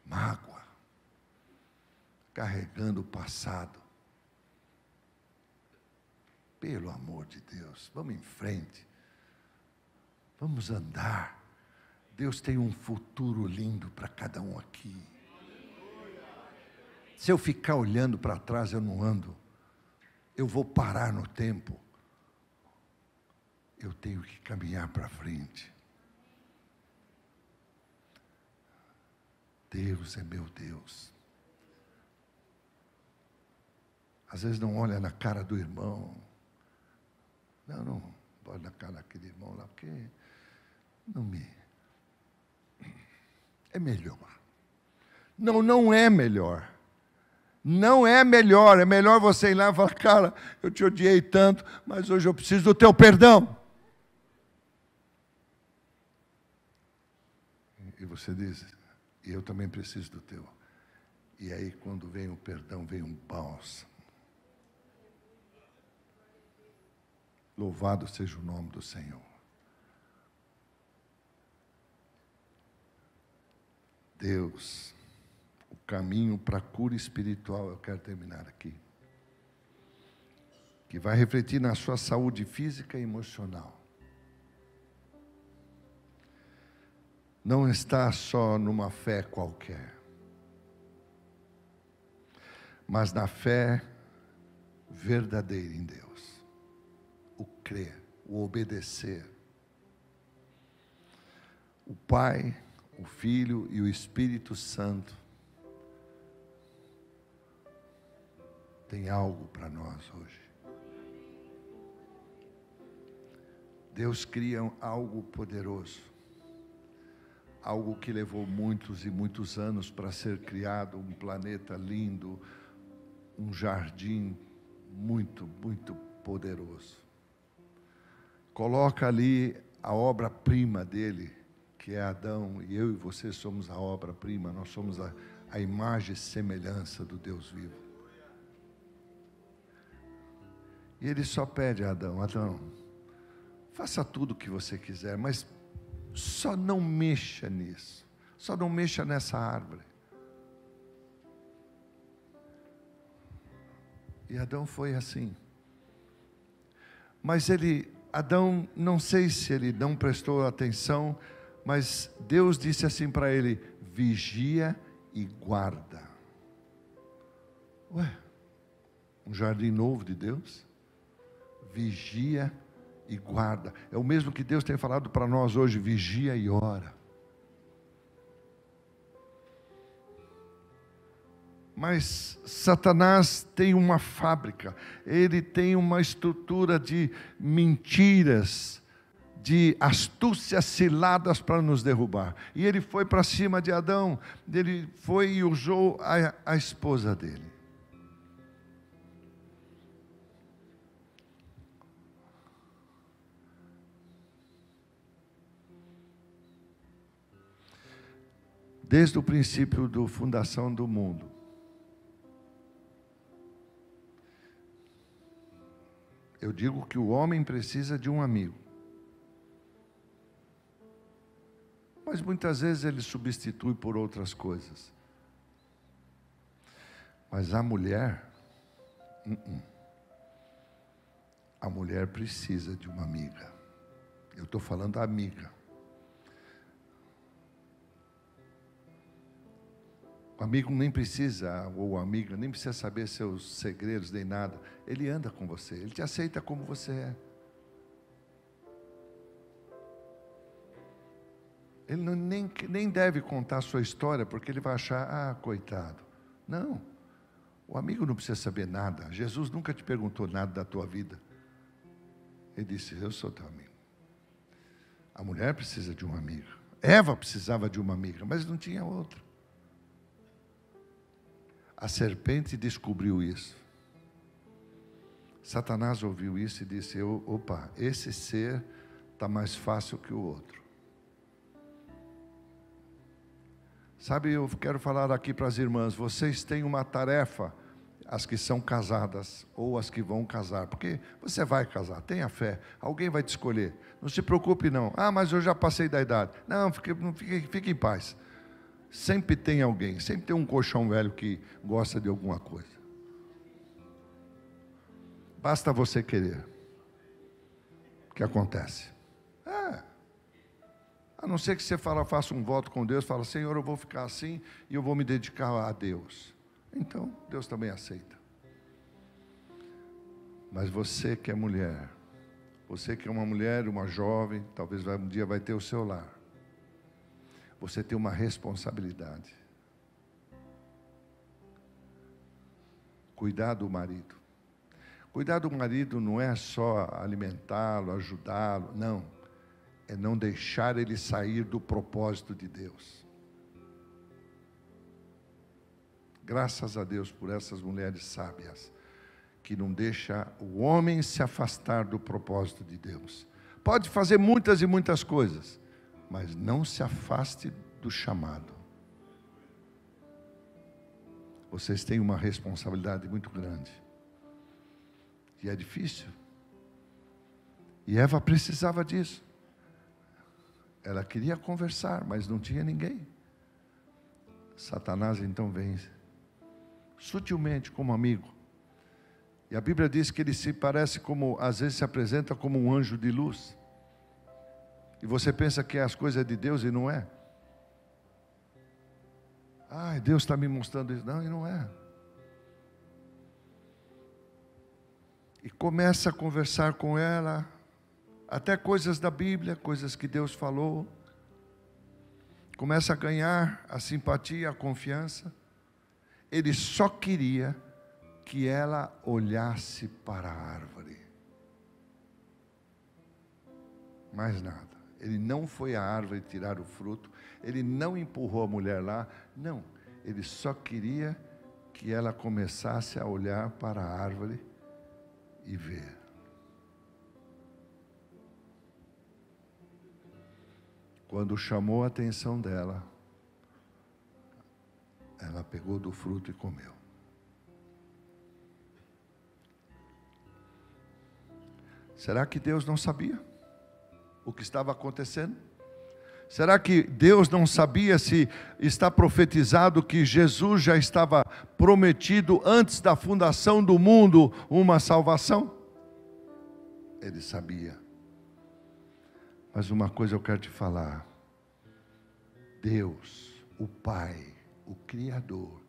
Mágoa, carregando o passado. Pelo amor de Deus, vamos em frente, vamos andar. Deus tem um futuro lindo para cada um aqui. Se eu ficar olhando para trás, eu não ando. Eu vou parar no tempo. Eu tenho que caminhar para frente. Deus é meu Deus. Às vezes não olha na cara do irmão. Não olha na cara daquele irmão lá, porque não me... É melhor. Não é melhor. Não é melhor. É melhor você ir lá e falar: cara, eu te odiei tanto, mas hoje eu preciso do teu perdão. E você diz: e eu também preciso do teu. E aí, quando vem o perdão, vem um bálsamo. Louvado seja o nome do Senhor. Deus, o caminho para a cura espiritual, eu quero terminar aqui, que vai refletir na sua saúde física e emocional. Não está só numa fé qualquer, mas na fé verdadeira em Deus. O crer, o obedecer. O Pai, o Filho e o Espírito Santo tem algo para nós hoje. Deus cria algo poderoso, algo que levou muitos e muitos anos para ser criado, um planeta lindo, um jardim muito, muito poderoso. Coloca ali a obra-prima dele, que é Adão, e eu e você somos a obra-prima, nós somos a imagem e semelhança do Deus vivo. E ele só pede a Adão: Adão, faça tudo o que você quiser, mas só não mexa nisso, só não mexa nessa árvore. E Adão foi assim. Mas Adão, não sei se ele não prestou atenção, mas Deus disse assim para ele: vigia e guarda. Ué, um jardim novo de Deus? Vigia e guarda. É o mesmo que Deus tem falado para nós hoje: vigia e ora. Mas Satanás tem uma fábrica, ele tem uma estrutura de mentiras, de astúcias ciladas para nos derrubar. E ele foi para cima de Adão, ele foi e usou a esposa dele. Desde o princípio da fundação do mundo, eu digo que o homem precisa de um amigo. Mas muitas vezes ele substitui por outras coisas. Mas a mulher precisa de uma amiga. Eu estou falando da amiga. O amigo nem precisa, ou a amiga nem precisa saber seus segredos nem nada. Ele anda com você, ele te aceita como você é. Ele nem deve contar a sua história, porque ele vai achar, coitado. Não, o amigo não precisa saber nada. Jesus nunca te perguntou nada da tua vida. Ele disse, eu sou teu amigo. A mulher precisa de uma amiga. Eva precisava de uma amiga, mas não tinha outra. A serpente descobriu isso. Satanás ouviu isso e disse, opa, esse ser está mais fácil que o outro. Sabe, eu quero falar aqui para as irmãs, vocês têm uma tarefa, as que são casadas ou as que vão casar, porque você vai casar, tenha fé, alguém vai te escolher, não se preocupe não, mas eu já passei da idade, não, fique em paz, sempre tem alguém, sempre tem um colchão velho que gosta de alguma coisa, basta você querer, o que acontece? A não ser que você faça um voto com Deus, fala, Senhor, eu vou ficar assim e eu vou me dedicar a Deus. Então, Deus também aceita. Mas você que é mulher, você que é uma mulher, uma jovem, talvez um dia vai ter o seu lar. Você tem uma responsabilidade. Cuidar do marido. Cuidar do marido não é só alimentá-lo, ajudá-lo, não. É não deixar ele sair do propósito de Deus. Graças a Deus por essas mulheres sábias, que não deixam o homem se afastar do propósito de Deus. Pode fazer muitas e muitas coisas, mas não se afaste do chamado. Vocês têm uma responsabilidade muito grande. E é difícil. E Eva precisava disso. Ela queria conversar, mas não tinha ninguém. Satanás então vem sutilmente como amigo. E a Bíblia diz que ele se parece como, às vezes se apresenta como um anjo de luz. E você pensa que as coisas é de Deus e não é. Deus está me mostrando isso. Não, e não é. E começa a conversar com ela. Até coisas da Bíblia, coisas que Deus falou. Começa a ganhar a simpatia, a confiança. Ele só queria que ela olhasse para a árvore. Mais nada. Ele não foi à árvore tirar o fruto. Ele não empurrou a mulher lá. Não. Ele só queria que ela começasse a olhar para a árvore e ver. Quando chamou a atenção dela, ela pegou do fruto e comeu. Será que Deus não sabia o que estava acontecendo? Será que Deus não sabia se está profetizado que Jesus já estava prometido antes da fundação do mundo uma salvação? Ele sabia. Mas uma coisa eu quero te falar. Deus, o Pai, o Criador,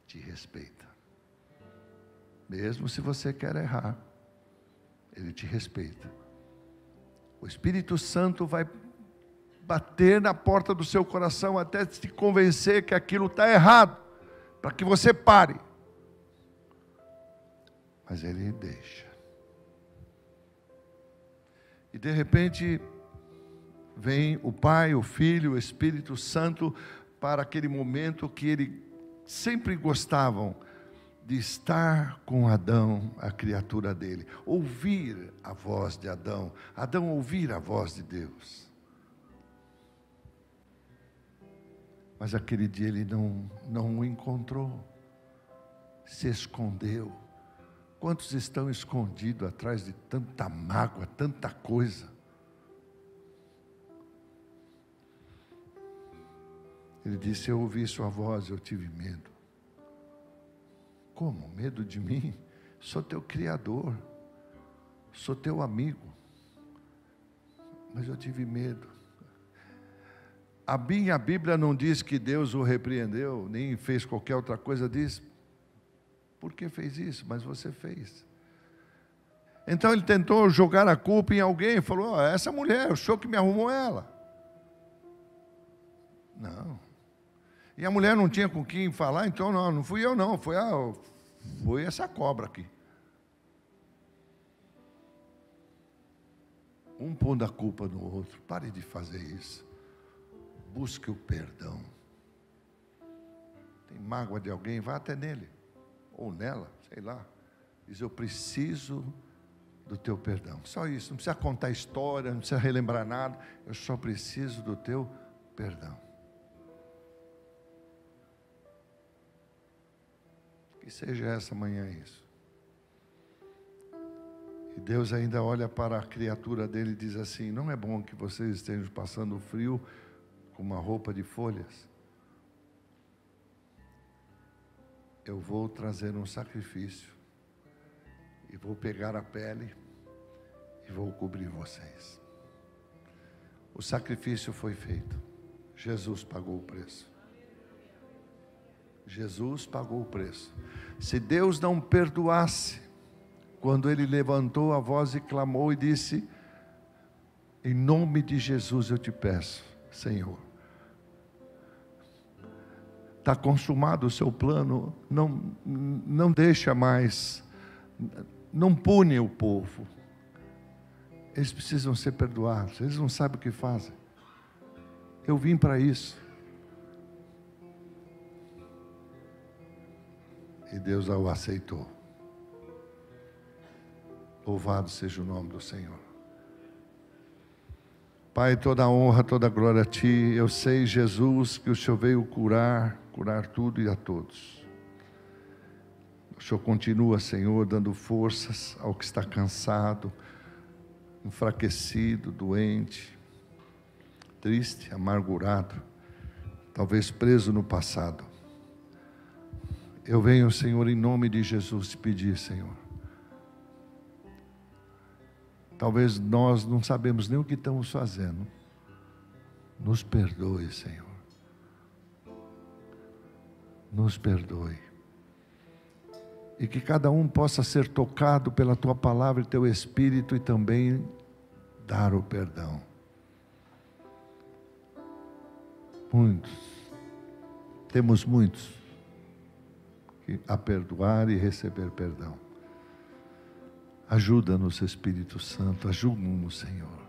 te respeita. Mesmo se você quer errar, Ele te respeita. O Espírito Santo vai bater na porta do seu coração até te convencer que aquilo está errado. para que você pare. Mas ele deixa. E de repente vem o Pai, o Filho, o Espírito Santo para aquele momento que ele sempre gostavam de estar com Adão, a criatura dele, ouvir a voz de Adão, Adão ouvir a voz de Deus. Mas aquele dia ele não o encontrou, se escondeu. Quantos estão escondidos atrás de tanta mágoa, tanta coisa? Ele disse: eu ouvi sua voz, eu tive medo. Como? Medo de mim? Sou teu Criador, sou teu amigo, mas eu tive medo. A minha Bíblia não diz que Deus o repreendeu, nem fez qualquer outra coisa, diz: por que fez isso? Mas você fez. Então ele tentou jogar a culpa em alguém, falou: oh, essa mulher, o senhor que me arrumou ela. Não. E a mulher não tinha com quem falar, então não fui eu não, foi essa cobra aqui. Um pondo a culpa no outro. Pare de fazer isso. Busque o perdão. Tem mágoa de alguém, vá até nele, ou nela, sei lá. Diz: eu preciso do teu perdão. Só isso, não precisa contar história, não precisa relembrar nada. Eu só preciso do teu perdão. Que seja essa manhã isso. E Deus ainda olha para a criatura dele e diz assim: não é bom que vocês estejam passando frio com uma roupa de folhas. Eu vou trazer um sacrifício e vou pegar a pele e vou cobrir vocês. O sacrifício foi feito. Jesus pagou o preço. Jesus pagou o preço. Se Deus não perdoasse, quando ele levantou a voz e clamou e disse: em nome de Jesus eu te peço, Senhor, está consumado o seu plano, não deixa mais, não pune o povo, eles precisam ser perdoados, eles não sabem o que fazem, eu vim para isso. E Deus o aceitou. Louvado seja o nome do Senhor. Pai, toda a honra, toda a glória a Ti. Eu sei, Jesus, que o Senhor veio curar tudo e a todos. O Senhor continua, Senhor, dando forças ao que está cansado, enfraquecido, doente, triste, amargurado, talvez preso no passado. Eu venho, Senhor, em nome de Jesus te pedir, Senhor. Talvez nós não sabemos nem o que estamos fazendo. Nos perdoe, Senhor. Nos perdoe. E que cada um possa ser tocado pela Tua palavra e Teu Espírito e também dar o perdão. Muitos. Temos muitos a perdoar e receber perdão. Ajuda-nos, Espírito Santo, ajuda-nos, Senhor.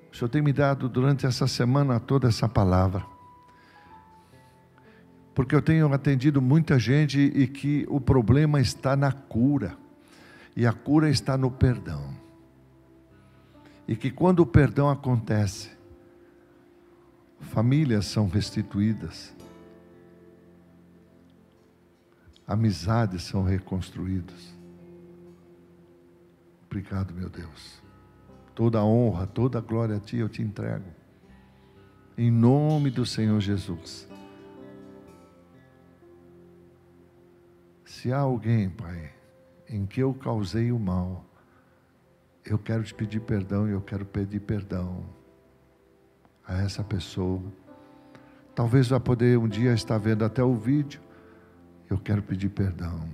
O Senhor tem me dado durante essa semana toda essa palavra, porque eu tenho atendido muita gente e que o problema está na cura, e a cura está no perdão, e que quando o perdão acontece, famílias são restituídas, amizades são reconstruídas. Obrigado, meu Deus. Toda a honra, toda a glória a Ti eu te entrego. Em nome do Senhor Jesus. Se há alguém, Pai, em que eu causei o mal, eu quero te pedir perdão e eu quero pedir perdão a essa pessoa. Talvez vai poder um dia estar vendo até o vídeo. Eu quero pedir perdão.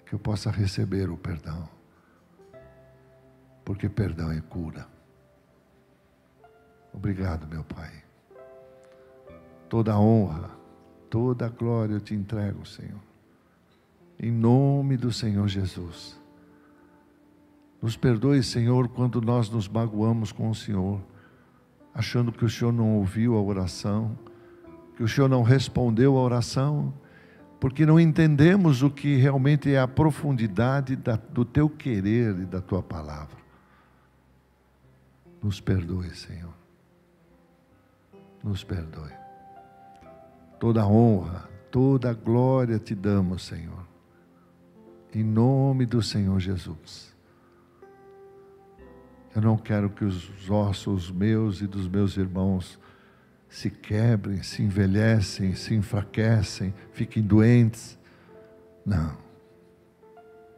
Que eu possa receber o perdão. Porque perdão é cura. Obrigado, meu Pai. Toda a honra, toda a glória eu te entrego, Senhor. Em nome do Senhor Jesus. Nos perdoe, Senhor, quando nós nos magoamos com o Senhor, achando que o Senhor não ouviu a oração, que o Senhor não respondeu a oração, porque não entendemos o que realmente é a profundidade do teu querer e da tua palavra. Nos perdoe, Senhor. Nos perdoe. Toda a honra, toda a glória te damos, Senhor. Em nome do Senhor Jesus. Eu não quero que os ossos meus e dos meus irmãos se quebrem, se envelhecem, se enfraquecem, fiquem doentes. Não.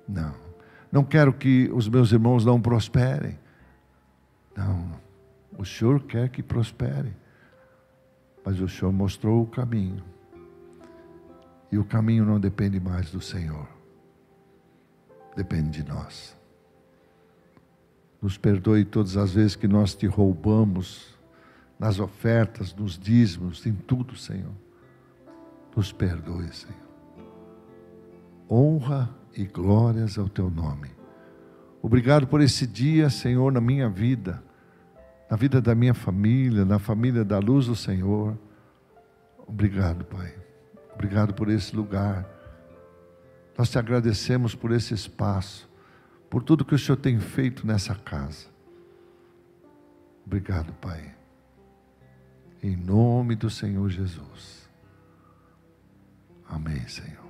Não. Não quero que os meus irmãos não prosperem. Não. O Senhor quer que prosperem. Mas o Senhor mostrou o caminho. E o caminho não depende mais do Senhor. Depende de nós. Nos perdoe todas as vezes que nós te roubamos, nas ofertas, nos dízimos, em tudo, Senhor. Nos perdoe, Senhor. Honra e glórias ao teu nome. Obrigado por esse dia, Senhor, na minha vida, na vida da minha família, na família da Luz do Senhor. Obrigado, Pai. Obrigado por esse lugar. Nós te agradecemos por esse espaço, por tudo que o Senhor tem feito nessa casa. Obrigado, Pai. Em nome do Senhor Jesus. Amém, Senhor.